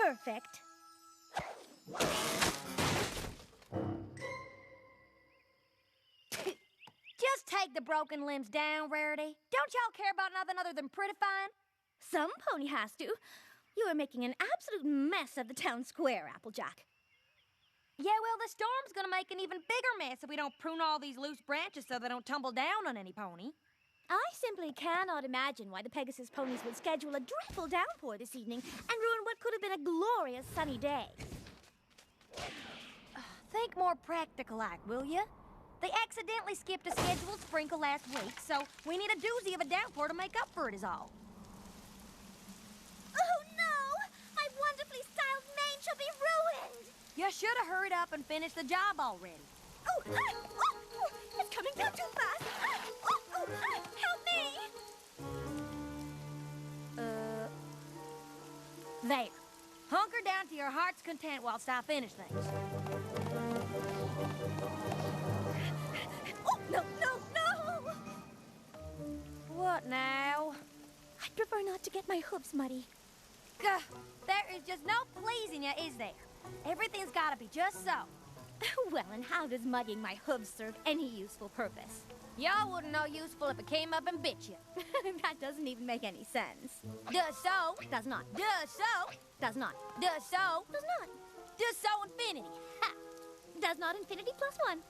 perfect. Just take the broken limbs down, Rarity. Don't y'all care about nothing other than pretty fine? Some pony has to. You are making an absolute mess of the town square, Applejack. Yeah, well, the storm's gonna make an even bigger mess if we don't prune all these loose branches so they don't tumble down on any pony. I simply cannot imagine why the Pegasus ponies would schedule a dreadful downpour this evening and ruin what could have been a glorious sunny day. Think more practical-like, will ya? They accidentally skipped a scheduled sprinkle last week, so we need a doozy of a downpour to make up for it is all. Oh no! My wonderfully styled mane shall be ruined! You should have hurried up and finished the job already. Oh, it's coming down too fast! Help me! There. Hunker down to your heart's content whilst I finish things. Oh, no! What now? I'd prefer not to get my hooves muddy. Gah, there is just no pleasing you, is there? Everything's gotta be just so. Well, and how does muddying my hooves serve any useful purpose? Y'all wouldn't know useful if it came up and bit you. That doesn't even make any sense. Does so. Does not. Does so. Does not. Does so. Does not. Does so infinity. Ha! Does not infinity plus one.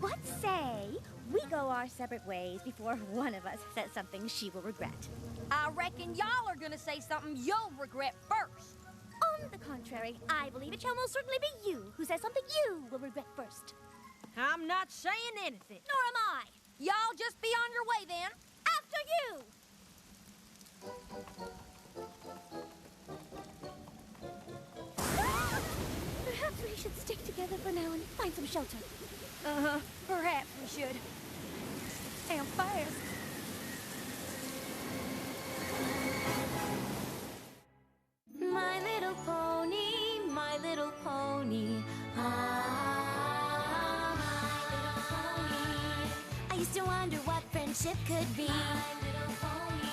What say we go our separate ways before one of us says something she will regret? I reckon y'all are gonna say something you'll regret first. On the contrary, I believe it shall most certainly be you who says something you will regret first. I'm not saying anything. Nor am I. Y'all just be on your way then. After you! Perhaps we should stick together for now and find some shelter. Perhaps we should. And fast. My little pony, my little pony. Ah, my little pony. I used to wonder what friendship could be. My little pony.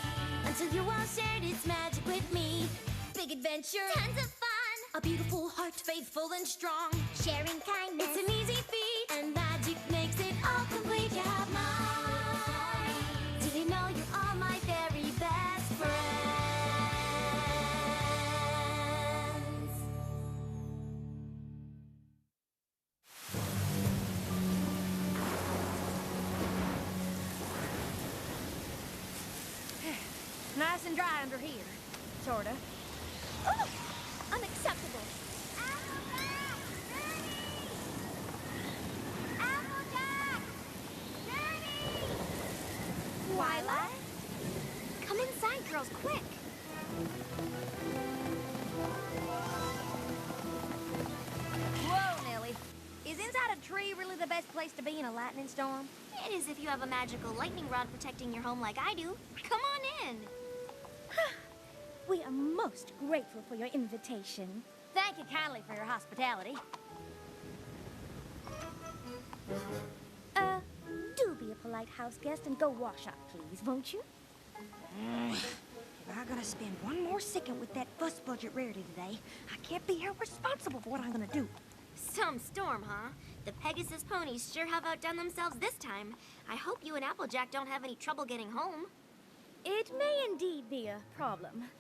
Until you all shared its magic with me. Big adventure, tons of fun. A beautiful heart, faithful and strong. Sharing kindness, it's an easy feat. And magic makes it all complete. You have mine. Do they know you're all my very best friends? Nice and dry under here. Sorta. Oh, unacceptable. Applejack! Rarity! Twilight? Come inside, girls, quick! Whoa, Nellie. Is inside a tree really the best place to be in a lightning storm? It is if you have a magical lightning rod protecting your home like I do. Come on in! We are most grateful for your invitation. Thank you kindly for your hospitality. Do be a polite house guest and go wash up, please, won't you? If I'm gonna spend one more second with that fuss budget Rarity today, I can't be held responsible for what I'm gonna do. Some storm, huh? The Pegasus ponies sure have outdone themselves this time. I hope you and Applejack don't have any trouble getting home. It may indeed be a problem.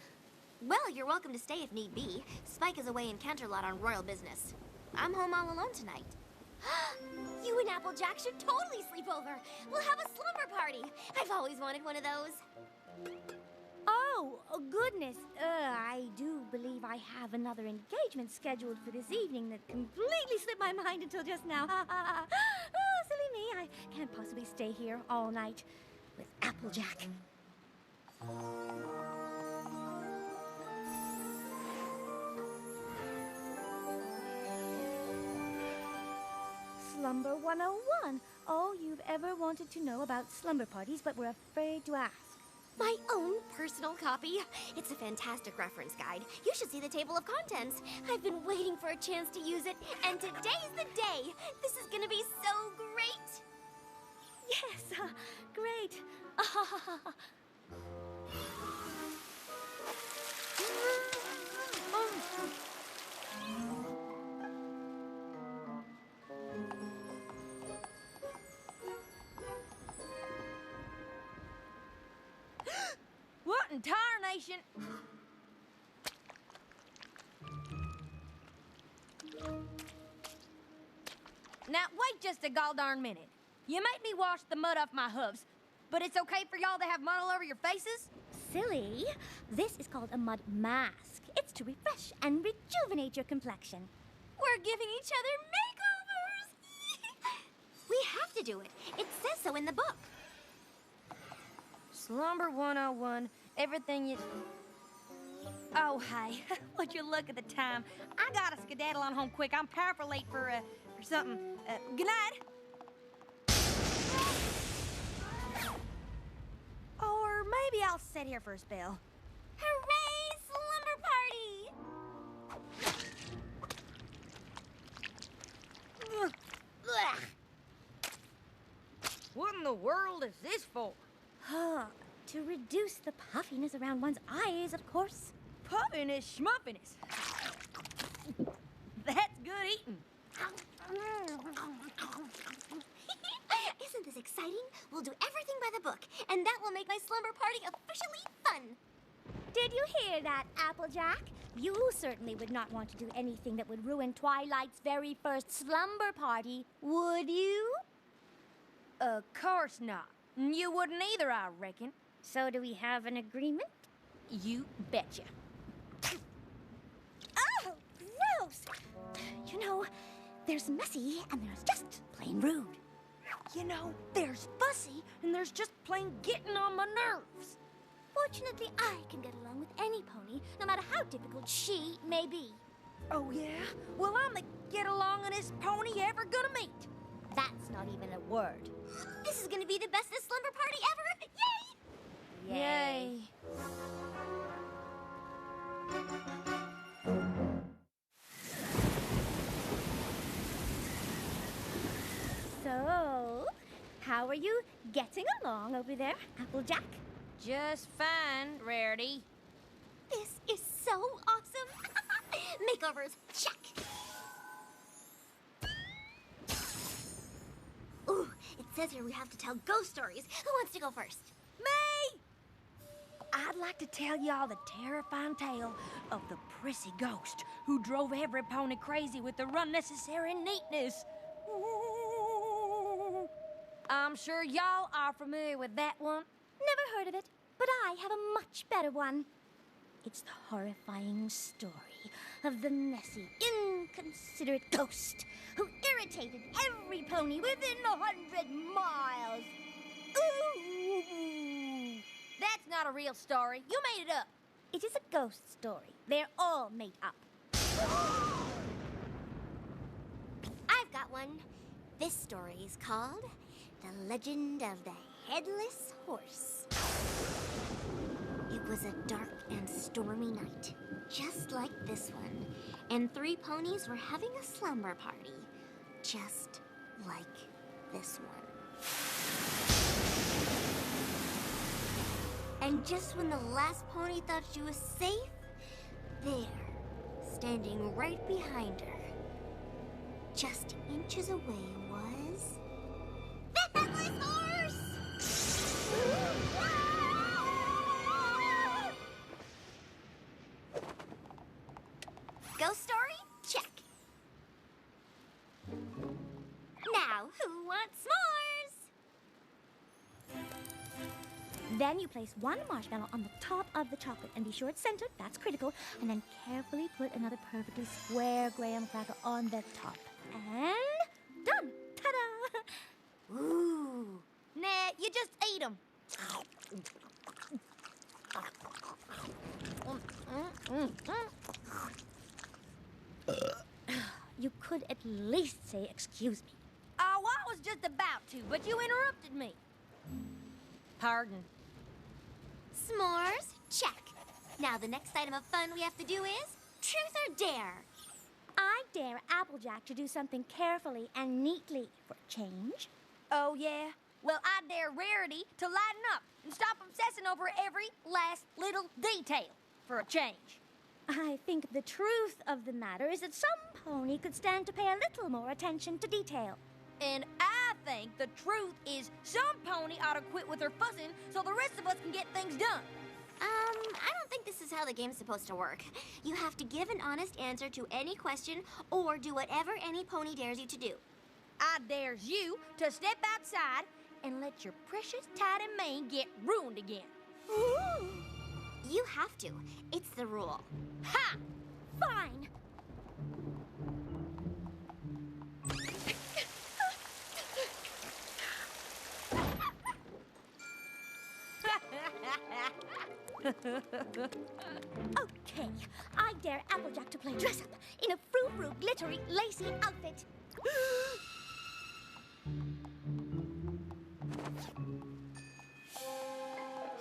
Well, you're welcome to stay if need be. Spike is away in Canterlot on royal business. I'm home all alone tonight. You and Applejack should totally sleep over. We'll have a slumber party. I've always wanted one of those. Oh, goodness. I do believe I have another engagement scheduled for this evening that completely slipped my mind until just now. Oh, silly me. I can't possibly stay here all night with Applejack. Slumber 101. All you've ever wanted to know about slumber parties but were afraid to ask. My own personal copy. It's a fantastic reference guide. You should see the table of contents. I've been waiting for a chance to use it, and today's the day. This is gonna be so great. Yes, great. What in tarnation? Now, wait just a goldarn minute. You made me wash the mud off my hooves, but it's okay for y'all to have mud all over your faces? Silly. This is called a mud mask. It's to refresh and rejuvenate your complexion. We're giving each other makeovers. We have to do it. It says so in the book. Slumber 101, everything you... Oh, hey, would you look at the time? I gotta skedaddle on home quick. I'm powerful late for something. Good night. Or maybe I'll sit here for a spell. Hooray, slumber party! Ugh. What in the world is this for? To reduce the puffiness around one's eyes, of course. Puffiness, schmuffiness. That's good eating. Isn't this exciting? We'll do everything by the book, and that will make my slumber party officially fun. Did you hear that, Applejack? You certainly would not want to do anything that would ruin Twilight's very first slumber party, would you? Of course not. You wouldn't either, I reckon. So do we have an agreement? You betcha. Oh, gross! You know, there's messy and there's just plain rude. You know, there's fussy and there's just plain getting on my nerves. Fortunately, I can get along with any pony, no matter how difficult she may be. Oh, yeah? Well, I'm the get-alongingest pony you ever gonna meet. That's not even a word. This is gonna be the bestest slumber party ever! Yay! Yay. So, how are you getting along over there, Applejack? Just fine, Rarity. This is so awesome! Makeovers, check! Ooh, it says here we have to tell ghost stories. Who wants to go first? Me! I'd like to tell y'all the terrifying tale of the prissy ghost who drove every pony crazy with their unnecessary neatness. I'm sure y'all are familiar with that one. Never heard of it, but I have a much better one. It's the horrifying story of the messy, inconsiderate ghost who irritated every pony within 100 miles. Ooh! That's not a real story. You made it up. It is a ghost story. They're all made up. I've got one. This story is called The Legend of the Headless Horse. It was a dark and stormy night, just like this one, and 3 ponies were having a slumber party, just like this one. And just when the last pony thought she was safe, there, standing right behind her, just inches away was... the Headless Horse! Ghost story? Check. Now, who wants s'mores? Then you place one marshmallow on the top of the chocolate and be sure it's centered, that's critical, and then carefully put another perfectly square graham cracker on the top. And done! Ta-da! Ooh. Nah, you just ate them. You could at least say, excuse me. Oh, I was just about to, but you interrupted me. Pardon. S'mores? Check. Now the next item of fun we have to do is truth or dare. I dare Applejack to do something carefully and neatly for a change. Oh, yeah? Well, I dare Rarity to lighten up and stop obsessing over every last little detail for a change. I think the truth of the matter is that some pony could stand to pay a little more attention to detail. And I think the truth is some pony ought to quit with her fussing so the rest of us can get things done. I don't think this is how the game's supposed to work. You have to give an honest answer to any question or do whatever any pony dares you to do. I dares you to step outside and let your precious tidy mane get ruined again. Ooh. You have to. It's the rule. Ha! Fine. Okay, I dare Applejack to play dress-up in a frou-frou, glittery, lacy outfit.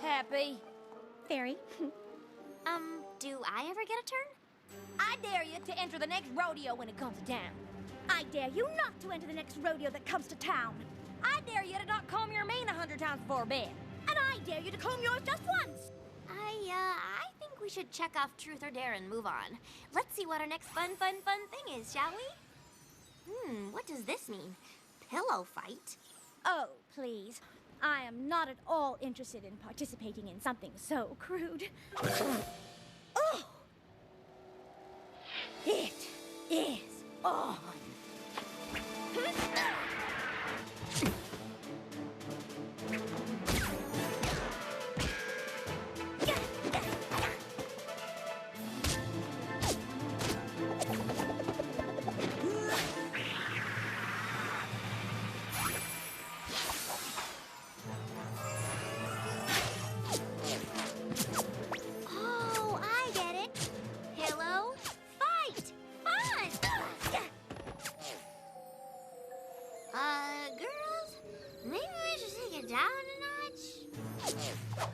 Happy? Fairy. Do I ever get a turn? I dare you to enter the next rodeo when it comes to town. I dare you not to enter the next rodeo that comes to town. I dare you to not comb your mane 100 times before bed. And I dare you to comb yours just once. I think we should check off truth or dare and move on. Let's see what our next fun thing is, shall we? What does this mean? Pillow fight? Oh, please. I am not at all interested in participating in something so crude. Oh! It is on. Oh, I get it. Pillow fight. Fun! Girls, maybe we should take it down a notch?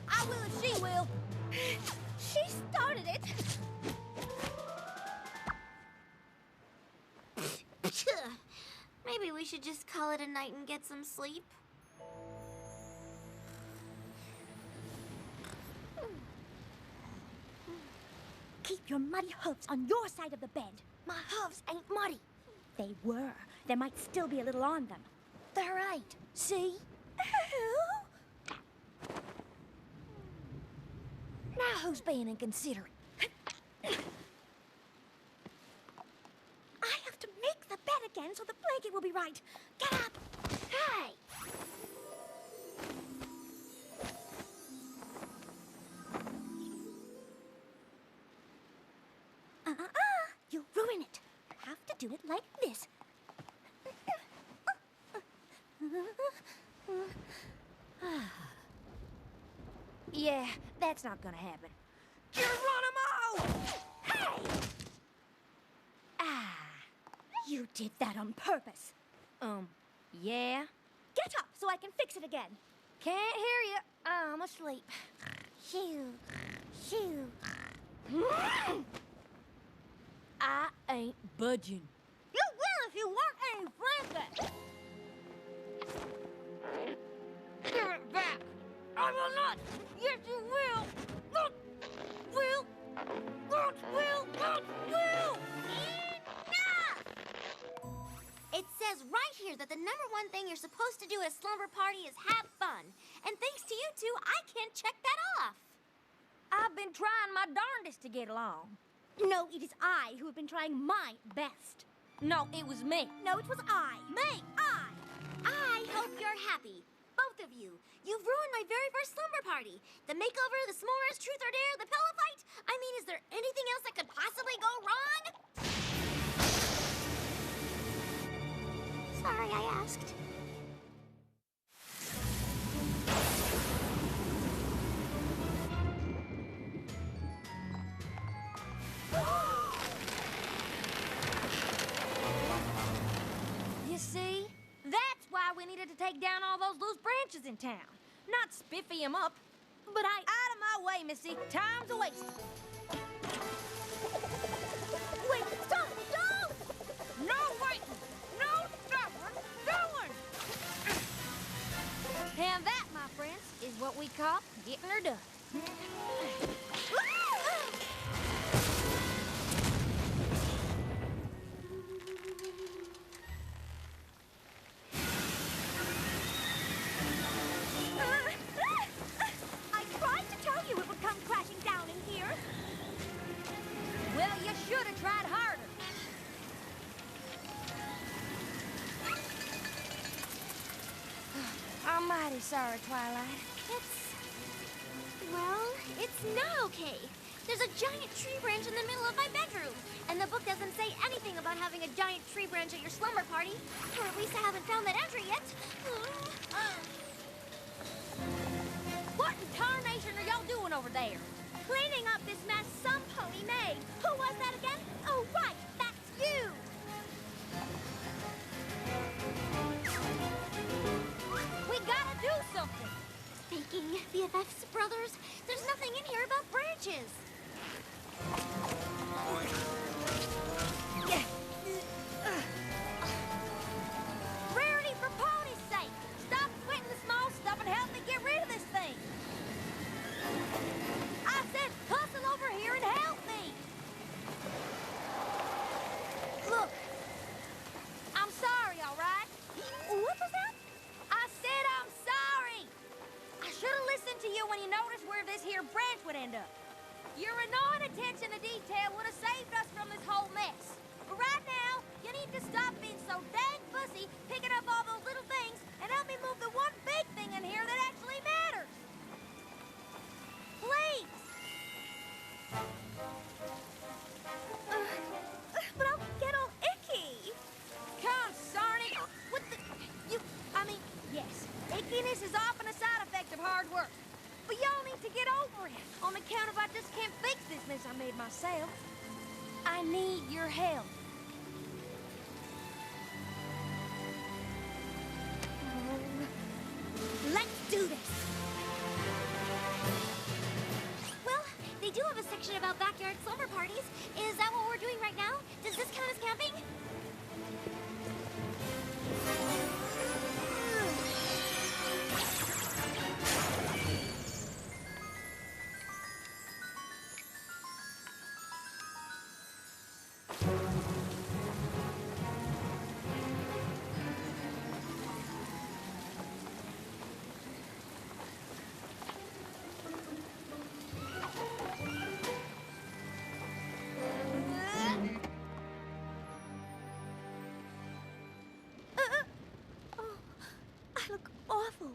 I will if she will. She started it. Maybe we should just call it a night and get some sleep. Keep your muddy hooves on your side of the bed. My hooves ain't muddy. They were. There might still be a little on them. They're right. See? Now who's being inconsiderate? I have to make the bed again so the blanket will be right. Get up! Hey! You'll ruin it. You have to do it like this. Yeah, that's not gonna happen. Geronimo! Hey! Ah, you did that on purpose. Yeah? Get up so I can fix it again. Can't hear you. I'm asleep. Shoo, shoo. I ain't budging. You will if you want any blanket. Give it back! I will not! Yes, you will! Not will! Not will! Not will! Enough! It says right here that the #1 thing you're supposed to do at a slumber party is have fun. And thanks to you two, I can't check that off. I've been trying my darndest to get along. No, it is I who have been trying my best. No, it was me. No, it was I. Me! I hope you're happy. Both of you. You've ruined my very first slumber party. The makeover, the s'mores, truth or dare, the pillow fight. I mean, is there anything else that could possibly go wrong? Sorry I asked. You see? That's why we needed to take down all those loose branches in town. Not spiffy them up. But out of my way, Missy. Time's a waste. Wait, stop! Don't! No waiting! No stopping! Going! And that, my friends, is what we call getting her done. I'm mighty sorry, Twilight. Well, it's not okay. There's a giant tree branch in the middle of my bedroom, and the book doesn't say anything about having a giant tree branch at your slumber party. Or at least I haven't found that entry yet. What in tarnation are y'all doing over there? Cleaning up this mess some pony made. Who was that again? Oh, right, that's you. We gotta do something. Speaking BFFs, brothers, there's nothing in here about branches. Rarity, for pony's sake, stop quitting the small stuff and help me get rid of this thing. I said hustle over here and help me. Look, I'm sorry, all right? What was that? I said I'm sorry. I should have listened to you when you noticed where this here branch would end up. Your annoying attention to detail would have saved us from this whole mess. But right now, you need to stop being so dang fussy, picking up all those little things, and help me move the one big thing in here that actually matters. Please. But I'll get all icky. Concern it. What the... yes, ickiness is often a side effect of hard work. But y'all need to get over it, on account of I just can't fix this mess I made myself. I need your help. Let's do this. Well, they do have a section about backyard slumber parties. Is that what we're doing right now? Does this count as camping? I look awful.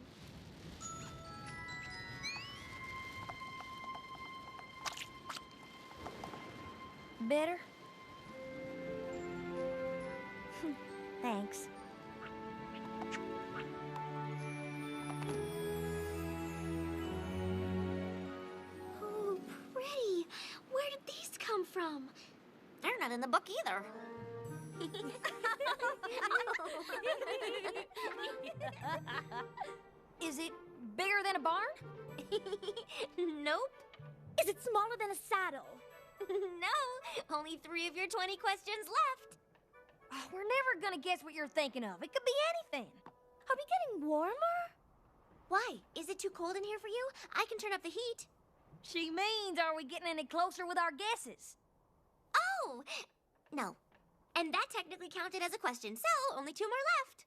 Better? Thanks. Oh, pretty. Where did these come from? They're not in the book either. Is it bigger than a barn? Nope. Is it smaller than a saddle? No, only 3 of your 20 questions left. Oh, we're never gonna guess what you're thinking of. It could be anything. Are we getting warmer? Why? Is it too cold in here for you? I can turn up the heat. She means, are we getting any closer with our guesses? Oh, no. And that technically counted as a question, so only 2 more left.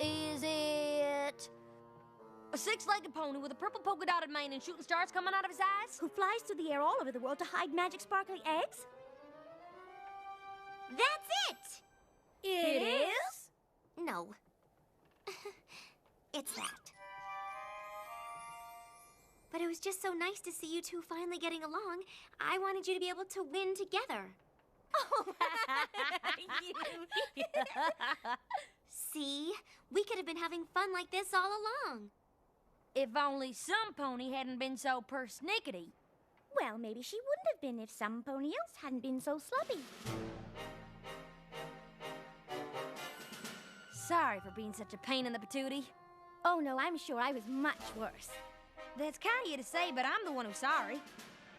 Is it a 6-legged pony with a purple polka-dotted mane and shooting stars coming out of his eyes? Who flies through the air all over the world to hide magic sparkly eggs? That's it! It is? No. It's that. But it was just so nice to see you two finally getting along. I wanted you to be able to win together. Oh, you. See? We could have been having fun like this all along. If only some pony hadn't been so persnickety. Well, maybe she wouldn't have been if some pony else hadn't been so slubby. Sorry for being such a pain in the patootie. Oh, no, I'm sure I was much worse. That's kind of you to say, but I'm the one who's sorry.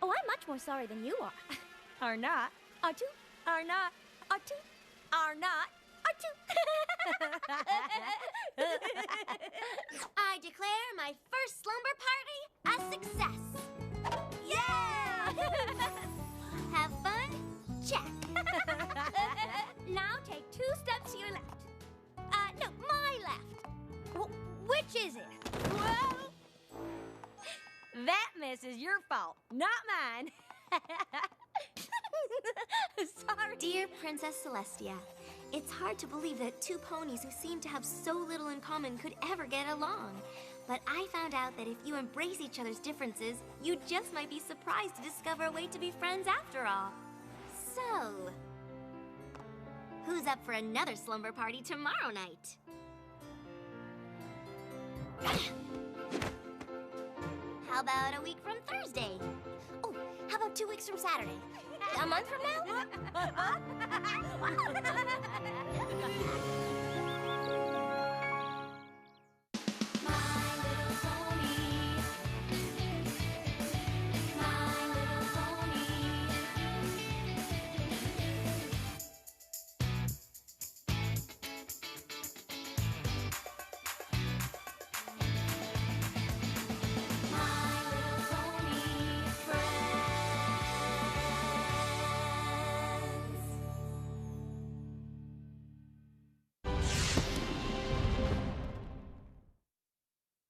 Oh, I'm much more sorry than you are. Or not. Are two? Are not. Are two? Are not. Are two? I declare my first slumber party a success. Yeah! Have fun? Check. Now take 2 steps to your left. No, my left. Which is it? Well, that mess is your fault, not mine. Sorry. Dear Princess Celestia, It's hard to believe that two ponies who seem to have so little in common could ever get along. But I found out that if you embrace each other's differences, you just might be surprised to discover a way to be friends after all. So, who's up for another slumber party tomorrow night? How about a week from Thursday? Oh, how about 2 weeks from Saturday? A month from now?